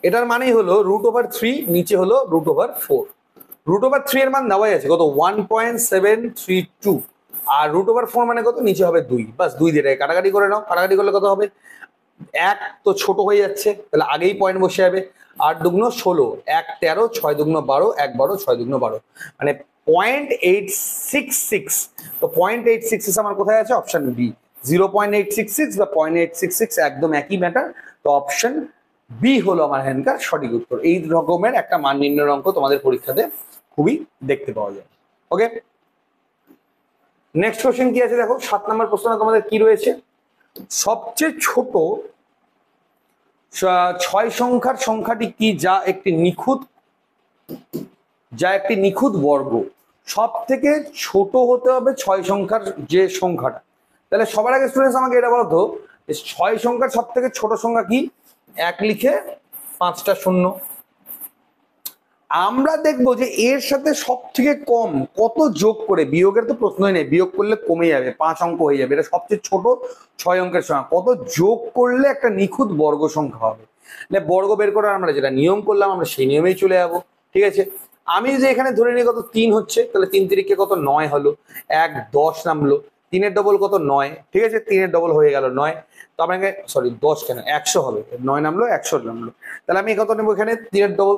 এটার মানেই হলো √3, নিচে হলো √4। √3 এর মান দেওয়াই আছে কত, 1.732, আর √4 মানে কত, নিচে হবে 2, বাস 2 দিয়ে কাটাকাটি করে নাও, কাটাকাটি করলে কত হবে, 1 তো ছোট হয়ে যাচ্ছে, তাহলে আগেই পয়েন্ট বসে যাবে, 8 দুগুণ 16, 1 13, 6 দুগুণ 12, 1 12, 6 দুগুণ 12, মানে 0.866। তো 0.866 আমার কোথায় আছে, অপশন বি, 0.866 বা 0.866 একদম একই ম্যাটার। তো অপশন বি হলো আমার হ্যান্ডকার সঠিক উত্তর। এই রকমের একটা মান নির্ণয়ের অঙ্ক তোমাদের পরীক্ষাতে খুবই দেখতে পাওয়া যায়। ওকে, নেক্সট কোশ্চেন কি আছে দেখো, 7 নম্বর প্রশ্ন তোমাদের কি রয়েছে, সবচেয়ে ছোট 6 সংখ্যার সংখ্যাটি কি, যা একটি নিখুঁত বর্গ। সব থেকে ছোট হতে হবে 6 সংখ্যার যে সংখ্যাটা। তাহলে সবার আগে স্টুডেন্টস আমাকে এটা বলতো, 6 সংখ্যার সব থেকে ছোট সংখ্যা কি, 1 লিখে 5টা শূন্য। আমরা দেখবো যে এর সাথে সব থেকে কম কত যোগ করে, বিয়োগের তো প্রশ্নই নেই, বিয়োগ করলে কমে যাবে, 5 অঙ্ক হয়ে যাবে, এটা সবচেয়ে ছোট 6 অঙ্কের সংখ্যা, কত যোগ করলে একটা নিখুঁত বর্গ সংখ্যা হবে। বর্গ বের করার আমরা যেটা নিয়ম করলাম, আমরা সেই নিয়মেই চলে যাবো। ঠিক আছে, আমি যে এখানে ধরে নিই কত 3 হচ্ছে, তাহলে 3 তিরিকে কত 9 হলো, 1 10 নামলো, 3 এর ডবল কত 9, ঠিক আছে, 3 এর ডবল হয়ে গেল 9, তো আপনাকে সরি 10 কেন 100 হবে, 9 নামলো 100 নামলো, তাহলে আমি কত নেবো এখানে, 3 এর ডবল,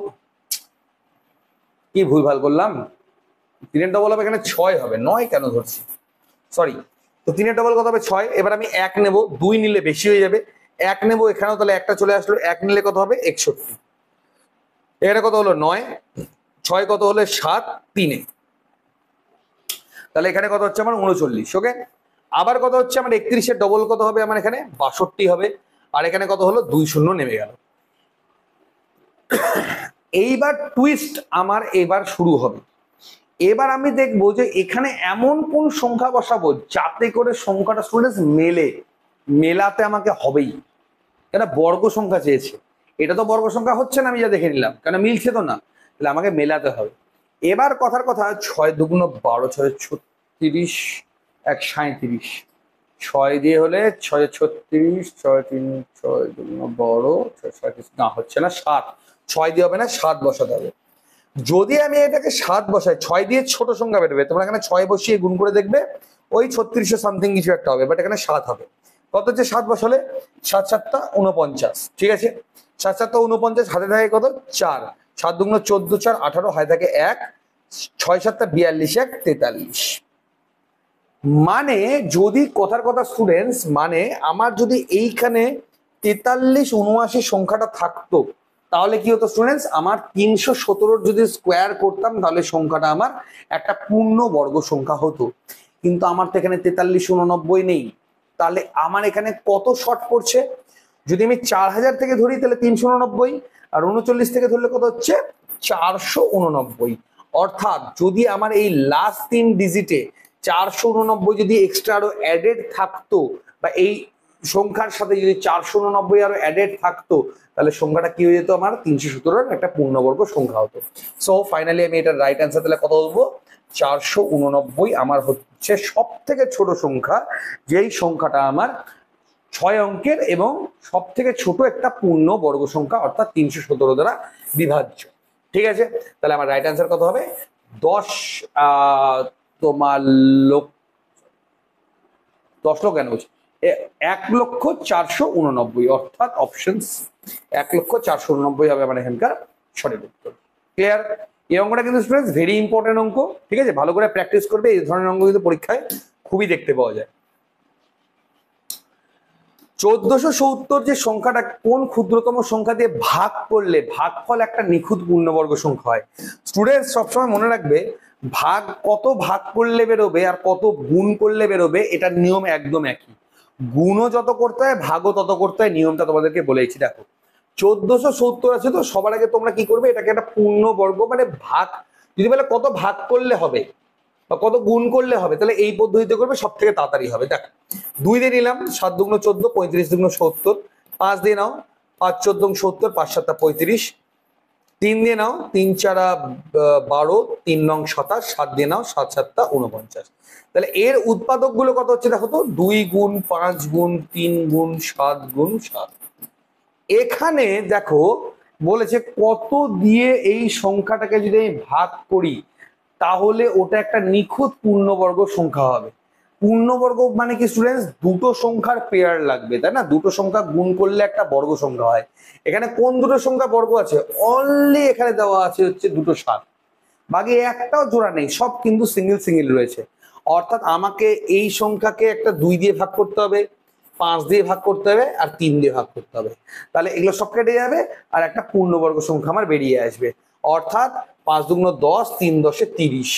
কি ভুলভাল করলাম, 3 এর ডবল হবে এখানে 6 হবে, 9 কেন ধরছি, সরি। তো 3 এর ডবল কত হবে 6, এবার আমি 1 নেব, 2 নিলে বেশি হয়ে যাবে, 1 নেব এখানেও, তাহলে একটা চলে আসলো, 1 নিলে কত হবে 61, এখানে কত হলো 9, 6 কত হলো 7, 3 এ, তাহলে এখানে কত হচ্ছে আমার 39। ওকে, আবার কত হচ্ছে আমার 31 এর ডবল কত হবে আমার এখানে 62 হবে, আর এখানে কত হলো 2 শূন্য নেমে গেল। এইবার টুইস্ট আমার এবার শুরু হবে, এবার আমি দেখবো যে এখানে এমন কোন সংখ্যা বসাবো যাতে করে সংখ্যাটা স্টুডেন্টস মেলাতে আমাকে হবেই, কেন বর্গ সংখ্যা চেয়েছে, এটা তো বর্গ সংখ্যা হচ্ছে না, আমি যা দেখে নিলাম, কেন মিলছে তো না, তাহলে আমাকে মেলাতে হবে। এবার কথার কথা, 6 দুগুণ 12, 6 36, 1 37, 6 দিয়ে হলে 6 36, 6 3 6 দুগুণ 12, 6 37 না হচ্ছে না, 7, 6 দিয়ে হবে না, 7 বসাতে হবে। যদি আমি এটাকে 7 বসাই, 6 দিয়ে ছোট সংখ্যা বেরোবে, তোমরা এখানে 6 বসিয়ে গুণ করে দেখবে ওই 3600 সামথিং কিছু একটা হবে, বাট এখানে 7 হবে। কত হচ্ছে 7 বসালে, 7 7 টা 49, ঠিক আছে, সাত সাতটা 49, হাতে থাকে কত 4, 7 দুগুণ 14, 4 18, হাতে থাকে 1, 6 7টা 42, 1 43। মানে যদি কথার কথা স্টুডেন্টস, মানে আমার যদি এইখানে 43 79 সংখ্যাটা থাকতো তাহলে কি হতো স্টুডেন্টস, আমার 317 যদি স্কোয়ার করতাম তাহলে সংখ্যাটা আমার একটা পূর্ণ বর্গ সংখ্যা হতো। কিন্তু আমার তো এখানে 43 89 নেই, তাহলে আমার এখানে কত শর্ট পড়ছে? যদি আমি 4000 থেকে ধরি তাহলে 389, আর 39 থেকে ধরলে কত হচ্ছে 489। অর্থাৎ যদি আমার এই লাস্ট 3 ডিজিটে 489 যদি এক্সট্রা আরো অ্যাডেড থাকতো, বা এই সংখ্যার সাথে যদি 489 আরো অ্যাডেড থাকতো, তাহলে সংখ্যাটা কি হয়ে যেত, আমার 317 একটা পূর্ণবর্গ সংখ্যা হতো। সো ফাইনালি আমি এটার রাইট অ্যান্সার তাহলে কত বলবো, 489 আমার হচ্ছে সব থেকে ছোট সংখ্যা, যেই সংখ্যাটা আমার 6 অঙ্কের এবং সব থেকে ছোট একটা পূর্ণ বর্গ সংখ্যা, অর্থাৎ 317 দ্বারা বিভাজ্য। ঠিক আছে, তাহলে আমার রাইট অ্যান্সার কত হবে, 10 তোমার 10 লক্ষ কেন বলছি, 1,04,89, অর্থাৎ অপশন 1,04,89 হবে আমার এখানকার সঠিক উত্তর। ক্লিয়ার? এই অঙ্কটা কিন্তু স্টুডেন্টস ভেরি ইম্পর্টেন্ট অঙ্ক, ঠিক আছে, ভালো করে প্র্যাকটিস করবে, এই ধরনের অঙ্ক কিন্তু পরীক্ষায় খুবই দেখতে পাওয়া যায়। 1470 যে সংখ্যাটা কোন ক্ষুদ্রতম সংখ্যা দিয়ে ভাগ করলে ভাগফল একটা নিখুঁত পূর্ণবর্গ সংখ্যা হয়? স্টুডেন্টস সবসময় মনে রাখবে, ভাগ কত ভাগ করলে বেরোবে আর কত গুণ করলে বেরোবে, এটার নিয়ম একদম একই। গুণও যত করতে হয় ভাগও তত করতে হয়, নিয়মটা তোমাদেরকে বলেছি। দেখো 1470 আছে, তো সবার আগে তোমরা কি করবে, এটাকে একটা পূর্ণবর্গ মানে ভাগ, যদি বলে কত ভাগ করলে হবে বা কত গুণ করলে হবে, তাহলে এই পদ্ধতিতে করবে, সব থেকে তাড়াতাড়ি হবে। দেখ 2 দিয়ে নিলাম, 7 দুগুণ 14, 35 দুগুণ 70, 5 দিয়ে নাও, 5 14 70, 5 7 35, 3 দিয়ে নাও, 3 4 12, 3 9 27, 7 দিয়ে নাও, 7 7 49। তাহলে এর উৎপাদক গুলো কত হচ্ছে দেখো তো, 2 গুণ 5 গুণ 3 গুণ 7 গুণ 7। এখানে দেখো বলেছে কত দিয়ে এই সংখ্যাটাকে যদি আমি ভাগ করি তাহলে ওটা একটা নিখুঁত পূর্ণবর্গ সংখ্যা হবে। পূর্ণবর্গ মানে কি স্টুডেন্টস, দুটো সংখ্যার পেয়ার লাগবে, তাই না? দুটো সংখ্যা গুণ করলে একটা বর্গ সংখ্যা হয়। এখানে কোন দুটো সংখ্যা বর্গ আছে? অনলি এখানে দেওয়া আছে হচ্ছে দুটো 7, বাকি একটাও জোড়া নেই, সব কিন্তু সিঙ্গেল সিঙ্গেল রয়েছে। অর্থাৎ আমাকে এই সংখ্যাকে একটা 2 দিয়ে ভাগ করতে হবে, 5 দিয়ে ভাগ করতে হবে, আর 3 দিয়ে ভাগ করতে হবে, তাহলে এগুলো সব কেটে যাবে আর একটা পূর্ণবর্গ সংখ্যা আমার বেরিয়ে আসবে। অর্থাৎ 5 দুগুণ 10, 3 10 30,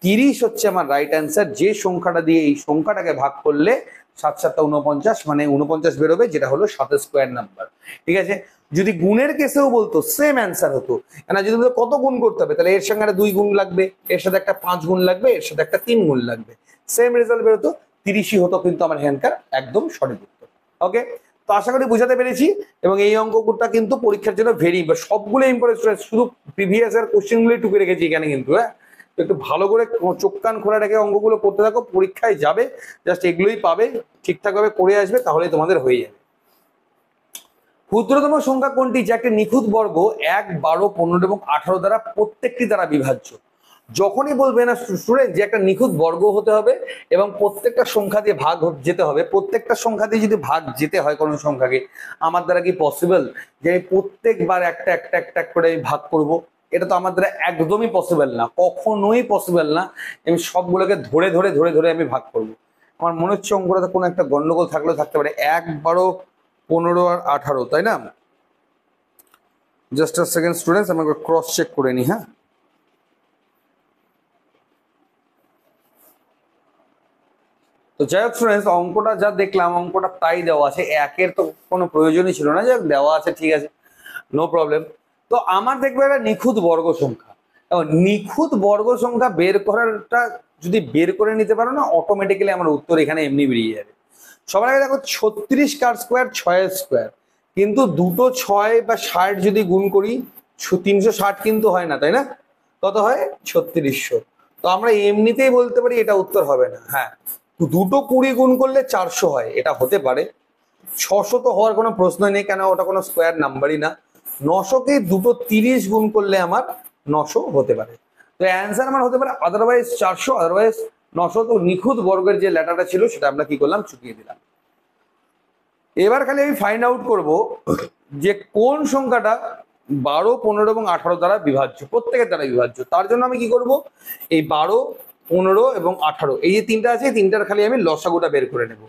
30 হচ্ছে আমার রাইট অ্যান্সার। যে সংখ্যাটা দিয়ে এই সংখ্যাটাকে ভাগ করলে 7 7 49, মানে 49 বেরোবে, যেটা হলো 7 স্কোয়ার নাম্বার। ঠিক আছে, যদি গুণের কেসেও বলতো সেম অ্যান্সার হতো, কেন যদি কত গুণ করতে হবে, তাহলে এর সঙ্গে একটা 2 গুণ লাগবে, এর সাথে একটা 5 গুণ লাগবে, এর সাথে একটা 3 গুণ লাগবে, সেম রেজাল্ট বেরোতো, 30ই হতো কিন্তু আমার হ্যান্ডকার একদম সঠিক উত্তর। ওকে, তো আশা করি বুঝাতে পেরেছি। এবং এই অঙ্কটা কিন্তু পরীক্ষার জন্য ভেরি, সবগুলো ইম্পর্টেন্ট, শুধু প্রিভিয়াস এর কোশ্চেনগুলোই টুকে রেখেছি এখানে কিন্তু। হ্যাঁ, একটু ভালো করে চোখ কান খোলা রেখে অঙ্কগুলো করতে থাকো, পরীক্ষায় যাবে জাস্ট এগুলোই পাবে, ঠিকঠাক ভাবে করে আসবে, তাহলেই তোমাদের হয়ে যাবে। ক্ষুদ্রতম সংখ্যা কোনটি যা একটি নিখুঁত বর্গ 1 12 15 এবং 18 দ্বারা প্রত্যেকটি দ্বারা বিভাজ্য? যখনই বলবে না স্টুডেন্ট যে একটা নিখুঁত বর্গ হতে হবে এবং প্রত্যেকটা সংখ্যা দিয়ে ভাগ যেতে হবে, প্রত্যেকটা সংখ্যা দিয়ে যদি ভাগ যেতে হয় কোনো সংখ্যাকে, আমার দ্বারা কি পসিবল যে আমি প্রত্যেকবার একটা একটা একটা করে আমি ভাগ করব? এটা তো আমার দ্বারা একদমই পসিবল না, কখনোই পসিবল না। আমি সবগুলোকে ধরে ধরে ধরে ধরে আমি ভাগ করব। আমার মনে হচ্ছে অঙ্কটাতে কোনো একটা গন্ডগোল থাকলেও থাকতে পারে। 1 12 15 আর 18, তাই না? জাস্ট আ সেকেন্ড স্টুডেন্টস, আমি ক্রস চেক করে নিই। হ্যাঁ, তো যাই হোক স্টুডেন্টস, অঙ্কটা যা দেখলাম অঙ্কটা তাই দেওয়া আছে, একের তো কোনো প্রয়োজনই ছিল না, যাই দেওয়া আছে, ঠিক আছে, নো প্রবলেম। তো আমার দেখবে একটা নিখুঁত বর্গ সংখ্যা, নিখুঁত বর্গ সংখ্যা বের করাটা যদি বের করে নিতে পারো না, অটোমেটিক্যালি আমার উত্তর এখানে এমনি বেরিয়ে যাবে। সবার আগে দেখো 36 কার স্কোয়ার 6 স্কোয়ার, কিন্তু দুটো 6 বা 60 যদি গুণ করি 360 কিন্তু হয় না, তাই না? কত হয়? 3600। তো আমরা এমনিতেই বলতে পারি এটা উত্তর হবে না। হ্যাঁ, দুটো 20 গুণ করলে 400 হয়, এটা হতে পারে। 600 তো হওয়ার কোনো প্রশ্নই নেই, কেন ওটা কোনো স্কোয়ার নাম্বারই না। 900কে দুটো 30 গুণ করলে আমার 900 হতে পারে। তো অ্যান্সার আমার হতে পারে আদারওয়াইজ 400, আদারওয়াইজ 900। তো নিখুঁত বর্গের যে লেটারটা ছিল সেটা আমরা কি করলাম, চুকিয়ে দিলাম। এবার খালি আমি ফাইন্ড আউট করব যে কোন সংখ্যাটা 12, 15 এবং 18 দ্বারা বিভাজ্য, প্রত্যেকের দ্বারা বিভাজ্য। তার জন্য আমি কি করব, এই 12, 15 এবং 18 এই যে তিনটা আছে, তিনটার খালি আমি লসাগুটা বের করে নেব।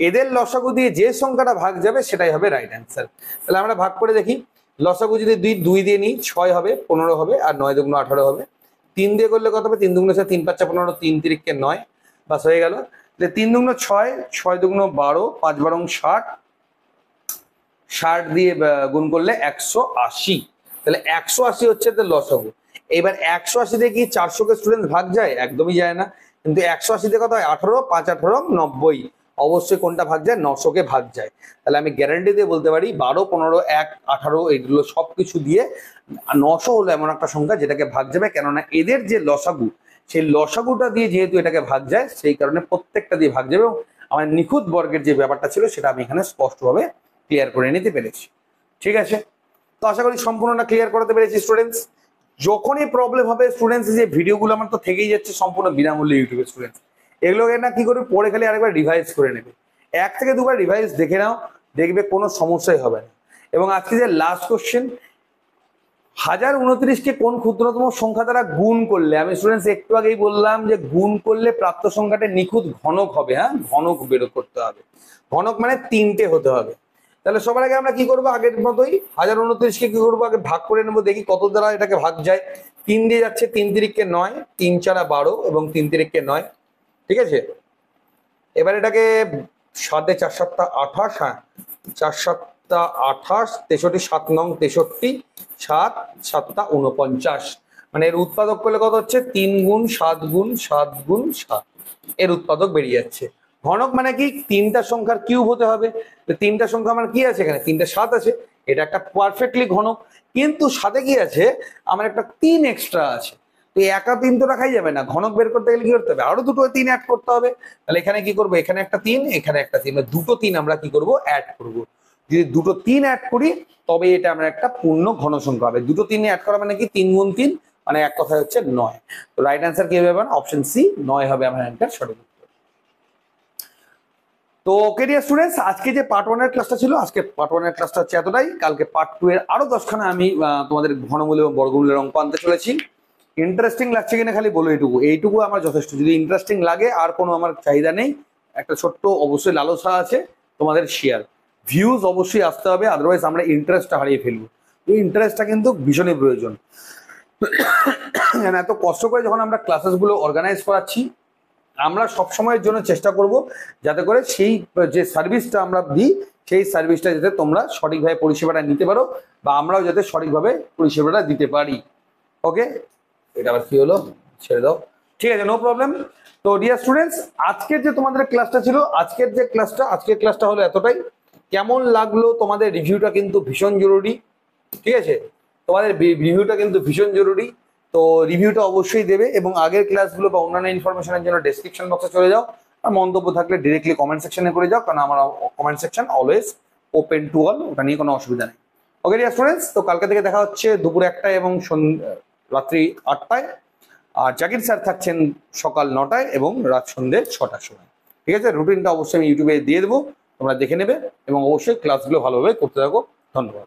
এদের লসাগু দিয়ে যে সংখ্যাটা ভাগ যাবে সেটাই হবে রাইট অ্যান্সার। তাহলে আমরা ভাগ করে দেখি। লসাগু যদি 2 দিয়ে নিই 6 হবে, 15 হবে, আর 9 দুগুণ 18 হবে। 3 দিয়ে করলে কত হবে, 3 দুগুণ 6, 3 5 15, 3 তিরিকে 9, বাস হয়ে গেল। 3 দুগুণ 6, 6 দুগুণ 12, 5 12 60, 60 দিয়ে গুণ করলে 180। তাহলে 180 হচ্ছে এদের লসাগু। এবার 180 দিয়ে কি 400 স্টুডেন্ট ভাগ যায়? একদমই যায় না। কিন্তু 180 দিয়ে কত হয়, 18, 5 18 90, অবশ্যই কোনটা ভাগ যায়, 900 ভাগ যায়। তাহলে আমি গ্যারান্টি দিয়ে বলতে পারি 12, 15, 1, 18 এগুলো সবকিছু দিয়ে 900 হলো এমন একটা সংখ্যা যেটাকে ভাগ যাবে। কেননা এদের যে লসাগু, সেই লসাগুটা দিয়ে যেহেতু এটাকে ভাগ যায়, সেই কারণে প্রত্যেকটা দিয়ে ভাগ যাবে। এবং আমার নিখুঁত বর্গের যে ব্যাপারটা ছিল সেটা আমি এখানে স্পষ্টভাবে ক্লিয়ার করে নিতে পেরেছি। ঠিক আছে, তো আশা করি সম্পূর্ণটা ক্লিয়ার করাতে পেরেছি স্টুডেন্টস। যখনই প্রবলেম হবে স্টুডেন্টস, যে ভিডিওগুলো আমার তো থেকেই যাচ্ছে সম্পূর্ণ বিনামূল্যে ইউটিউবে স্টুডেন্টস, এগুলোকে না কি করবে, পরে খালি আরেকবার রিভাইজ করে নেবে। 1 থেকে 2 বার রিভাইজ দেখে নাও, দেখবে কোনো সমস্যাই হবে না। এবং আজকে যে লাস্ট কোশ্চেন, 1029কে কোন ক্ষুদ্রতম সংখ্যা দ্বারা গুণ করলে, আমি স্টুডেন্টস একটু আগেই বললাম যে গুণ করলে প্রাপ্ত সংখ্যাটা নিখুঁত ঘনক হবে। হ্যাঁ, ঘনক বের করতে হবে। ঘনক মানে 3টে হতে হবে। তাহলে সবার আগে আমরা কি করবো, আগের মতোই 1029কে কি করবো, আগে ভাগ করে নেবো, দেখি কত দ্বারা এটাকে ভাগ যায়। 3 দিয়ে যাচ্ছে, 3 তিরিকে 9, 3 4 12 এবং 3 তিরিকে 9। ঠিক আছে, এবার এটাকে 7 4 7 28, হ্যাঁ 4 7 28, 63, 7 9 63, 7 7 49, মানে এর উৎপাদক করলে কত হচ্ছে, 3 গুণ 7 গুণ 7 গুণ 7, এর উৎপাদক বেরিয়ে যাচ্ছে। ঘনক মানে কি, 3টা সংখ্যার কিউব হতে হবে। তো 3টা সংখ্যা আমার কি আছে, এখানে 3টে 7 আছে, এটা একটা পারফেক্টলি ঘনক। কিন্তু সাথে কি আছে, আমার একটা 3 এক্সট্রা আছে। তো একা 3 তো রাখাই যাবে না, ঘনক বের করতে গেলে কি করতে হবে, আরো দুটো 3 অ্যাড করতে হবে। তাহলে এখানে কি করবো, এখানে একটা 3, এখানে একটা 3, দুটো 3 আমরা কি করব, অ্যাড করব। যদি দুটো 3 অ্যাড করি তবে এটা আমরা একটা পূর্ণ ঘন সংখ্যা হবে। দুটো 3 অ্যাড করা মানে কি, 3 গুণ 3, মানে এক কথায় হচ্ছে 9। তো রাইট অ্যান্সার কি হবে, অপশন সি 9 হবে আমার অ্যান্সার, সঠিক উত্তর। তো ওকে ডিয়ার স্টুডেন্টস, আজকে যে পার্ট 1 এর ক্লাসটা ছিল, আজকে পার্ট 1 এর ক্লাসটা হচ্ছে এতটাই। কালকে পার্ট 2 এর আরো 10খানা আমি তোমাদের ঘনমূল এবং বর্গমূলের অঙ্ক আনতে চলেছি। ইন্টারেস্টিং লাগছে কিনা খালি বলো, এইটুকু আমার যথেষ্ট। যদি ইন্টারেস্টিং লাগে, আর কোনো আমার চাহিদা নেই, একটা ছোট্ট অবশ্যই লালসা আছে তোমাদের শেয়ার, ভিউজ অবশ্যই আসতে হবে, আদারওয়াইজ আমরা ইন্টারেস্টটা হারিয়ে ফেলবো। এই ইন্টারেস্টটা কিন্তু ভীষণই প্রয়োজন। এত কষ্ট করে যখন আমরা ক্লাসেসগুলো অর্গানাইজ করাচ্ছি, আমরা সবসময়ের জন্য চেষ্টা করব যাতে করে সেই যে সার্ভিসটা আমরা দিই, সেই সার্ভিসটা যাতে তোমরা সঠিকভাবে পরিষেবাটা নিতে পারো, বা আমরাও যাতে সঠিকভাবে পরিষেবাটা দিতে পারি। ওকে, এটা আবার কি হলো, ছেড়ে দাও, ঠিক আছে, নো প্রবলেম। তো ডিয়ার স্টুডেন্টস, আজকের যে তোমাদের ক্লাসটা ছিল, আজকের ক্লাসটা হলো এতটাই। কেমন লাগলো তোমাদের রিভিউটা কিন্তু ভীষণ জরুরি। ঠিক আছে, তোমাদের রিভিউটা কিন্তু ভীষণ জরুরি। তো রিভিউটা অবশ্যই দেবে, এবং আগের ক্লাসগুলো বা অন্যান্য ইনফরমেশনের জন্য ডেসক্রিপশন বক্সে চলে যাও। আর মন্তব্য থাকলে ডিরেক্টলি কমেন্ট সেকশনে করে যাও, কারণ আমার comment section always open to all, ওটা নিয়ে কোনো অসুবিধা নেই। ওকে ডিয়ার স্টুডেন্টস, তো কালকে থেকে দেখা হচ্ছে দুপুর 1টায় এবং রাত্রি 8টায়। আর জাকির স্যার থাকছেন সকাল 9টায় এবং রাত সন্ধ্যে 6টার সময়। ঠিক আছে, রুটিনটা অবশ্যই আমি ইউটিউবে দিয়ে দেবো, তোমরা দেখে নেবে এবং অবশ্যই ক্লাসগুলো ভালোভাবে করতে থাকো। ধন্যবাদ।